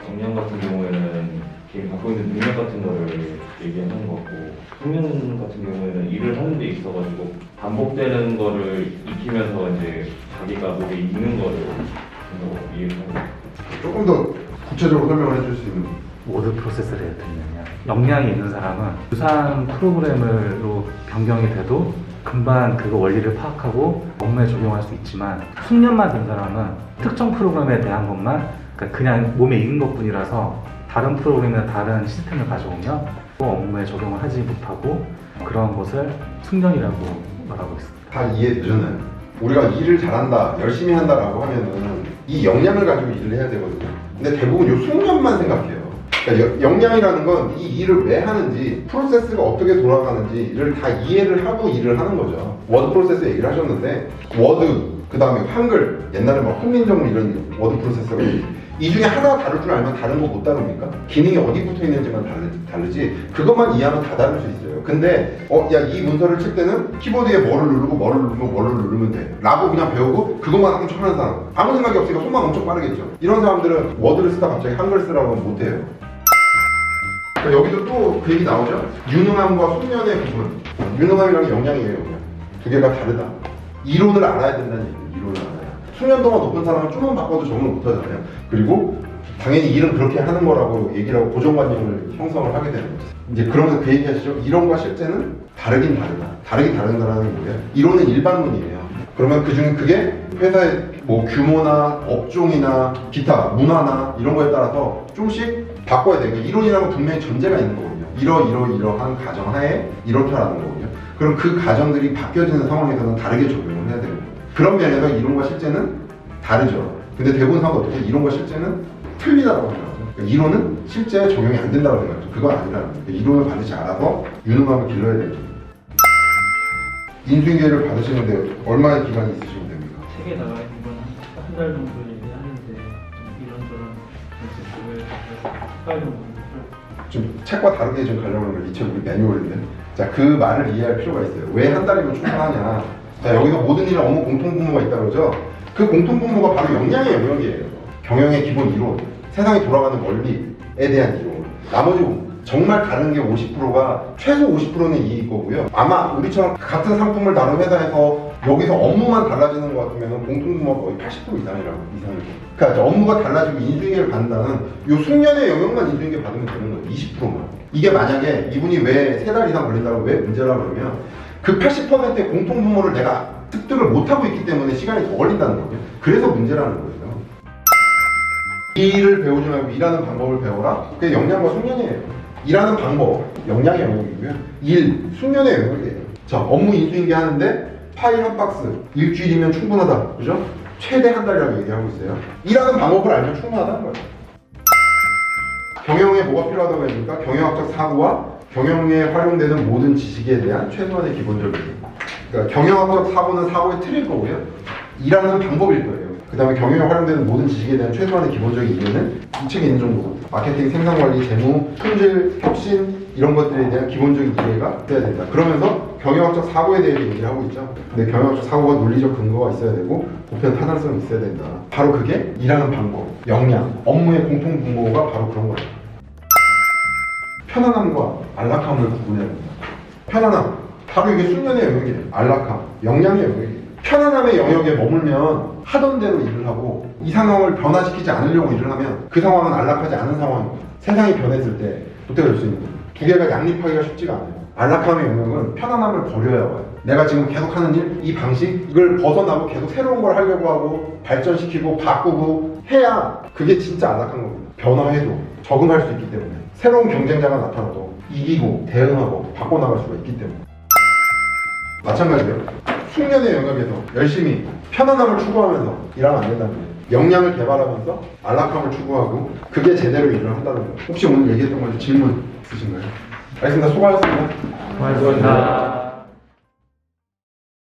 정량 같은 경우에는 개인 갖고 있는 능력 같은 거를 얘기하는 거고, 숙련 같은 경우에는 일을 하는 데 있어가지고 반복되는 거를 익히면서 이제 자기가 목에 있는 거를 이해하는 거예요. 조금 더 구체적으로 설명을 해줄 수 있는. 워드 프로세스를 예를 들면요. 역량이 있는 사람은 유사한 프로그램으로 변경이 돼도 금방 그거 원리를 파악하고 업무에 적용할 수 있지만, 숙련만 된 사람은 특정 프로그램에 대한 것만 그냥 몸에 익은 것뿐이라서 다른 프로그램이나 다른 시스템을 가져오면 또 업무에 적용을 하지 못하고, 그런 것을 숙련이라고 말하고 있습니다. 다 이해되셨나요? 우리가 일을 잘한다, 열심히 한다라고 하면은 이 역량을 가지고 일을 해야 되거든요. 근데 대부분 요 숙련만 생각해요. 그러니까 역량이라는 건 이 일을 왜 하는지, 프로세스가 어떻게 돌아가는지를 다 이해를 하고 일을 하는 거죠. 워드 프로세스 얘기를 하셨는데, 워드, 그 다음에 한글, 옛날에 막 훈민정음 이런 워드 프로세스가 이 중에 하나 다룰 줄 알면 다른 거 못 다룹니까? 기능이 어디 붙어 있는지만 다르지, 그것만 이해하면 다 다룰 수 있어요. 근데 야, 이 문서를 칠 때는 키보드에 뭐를 누르고 뭐를 누르면 돼 라고 그냥 배우고 그것만 엄청 하는 사람, 아무 생각이 없으니까 손만 엄청 빠르겠죠. 이런 사람들은 워드를 쓰다 갑자기 한글 쓰라고 하면 못해요. 여기도 또 그 얘기 나오죠. 유능함과 숙련의 부분. 유능함이랑 역량이에요. 그냥 두 개가 다르다. 이론을 알아야 된다는 얘기예요. 이론을 알아야. 숙련도가 높은 사람은 좀만 바꿔도 적응을 못하잖아요. 그리고 당연히 일은 그렇게 하는 거라고 얘기를 하고 고정관념을 형성을 하게 되는 거죠. 이제 그러면서 그 얘기 하시죠. 이론과 실제는 다르긴 다르다. 다르긴 다른다라는 게 뭐예요? 이론은 일반론이에요. 그러면 그중에 그게 회사의 뭐 규모나 업종이나 기타 문화나 이런 거에 따라서 조금씩 바꿔야 돼요. 이론이라고 분명히 전제가 있는 거거든요. 이러한 가정하에 이렇다라는 거거든요. 그럼 그 가정들이 바뀌어지는 상황에서는 다르게 적용을 해야 되는 거예요. 그런 면에서 이론과 실제는 다르죠. 근데 대부분 사람도 어떻게 이론과 실제는 틀리다고 생각하죠. 그러니까 이론은 실제 적용이 안 된다고 생각하죠. 그건 아니라는 거예요. 이론을 반드시 알아서 유능함을 길러야 되죠. 인수인계를 받으시는데 얼마의 기간이 있으시면 됩니까? 책에 나와 있는 건 한 달 정도 얘기하는데 이런저런 헷갈리는 부분을 좀 책과 다르게 좀 가려고 하는 이 책 우리 매뉴얼인데, 자, 그 말을 이해할 필요가 있어요. 왜 한 달이면 충분하냐? 자, 여기서 모든 일은 업무 공통분모가 있다 그러죠. 그 공통분모가 바로 역량의 영역이에요. 경영의 기본 이론, 세상이 돌아가는 원리에 대한 이론. 나머지 정말 다른 게 50%가 최소 50%는 이익 거고요. 아마 우리처럼 같은 상품을 다룬 회사에서 여기서 업무만 달라지는 것 같으면 공통분모가 거의 80% 이상이라고. 그러니까 업무가 달라지고 인수인계를 받는다는 요 숙련의 영역만 인수인계 받으면 되는 거예요. 20%만. 이게 만약에 이분이 왜 3달 이상 걸린다고 왜 문제라고 그러면 그 80%의 공통분모를 내가 습득을 못하고 있기 때문에 시간이 더 걸린다는 거예요. 그래서 문제라는 거예요. 일을 배우지 말고 일하는 방법을 배워라. 그게 역량과 숙련이에요. 일하는 방법, 역량의 영역이고요. 일, 숙련의 영역이에요. 자, 업무 인수인계 하는데 파일 한 박스, 일주일이면 충분하다. 그죠? 최대 한 달이라고 얘기하고 있어요. 일하는 방법을 알면 충분하다는 거예요. 경영에 뭐가 필요하다고 했습니까? 경영학적 사고와 경영에 활용되는 모든 지식에 대한 최소한의 기본적인. 그러니까 경영학적 사고는 사고의 틀일 거고요. 일하는 방법일 거예요. 그 다음에 경영에 활용되는 모든 지식에 대한 최소한의 기본적인 이해는 이 책에 있는 정도고, 마케팅, 생산관리, 재무, 품질, 혁신 이런 것들에 대한 기본적인 이해가 있어야 된다. 그러면서 경영학적 사고에 대해 얘기를 하고 있죠. 근데 경영학적 사고가 논리적 근거가 있어야 되고 보편 타당성이 있어야 된다. 바로 그게 일하는 방법, 역량, 업무의 공통분모가 바로 그런 거예요. 편안함과 안락함을 구분해야 된다. 편안함, 바로 이게 숙련의 영역이에요. 안락함, 역량의 영역이에요. 편안함의 영역에 머물면 하던 대로 일을 하고 이 상황을 변화시키지 않으려고 일을 하면 그 상황은 안락하지 않은 상황입니다. 세상이 변했을 때 어떻게 될 수 있는 거예요? 두 개가 양립하기가 쉽지가 않아요. 안락함의 영역은 편안함을 버려야 와요. 내가 지금 계속 하는 일, 이 방식, 이걸 벗어나고 계속 새로운 걸 하려고 하고 발전시키고 바꾸고 해야 그게 진짜 안락한 겁니다. 변화해도 적응할 수 있기 때문에, 새로운 경쟁자가 나타나도 이기고 대응하고 바꿔나갈 수가 있기 때문에. 마찬가지예요. 숙련의 영역에서 열심히 편안함을 추구하면서 일하면 안 된다는 거예요. 역량을 개발하면서 안락함을 추구하고 그게 제대로 일을 한다는 거예요. 혹시 오늘 얘기했던 거 질문 있으신가요? 알겠습니다. 수고하셨습니다. 고맙습니다.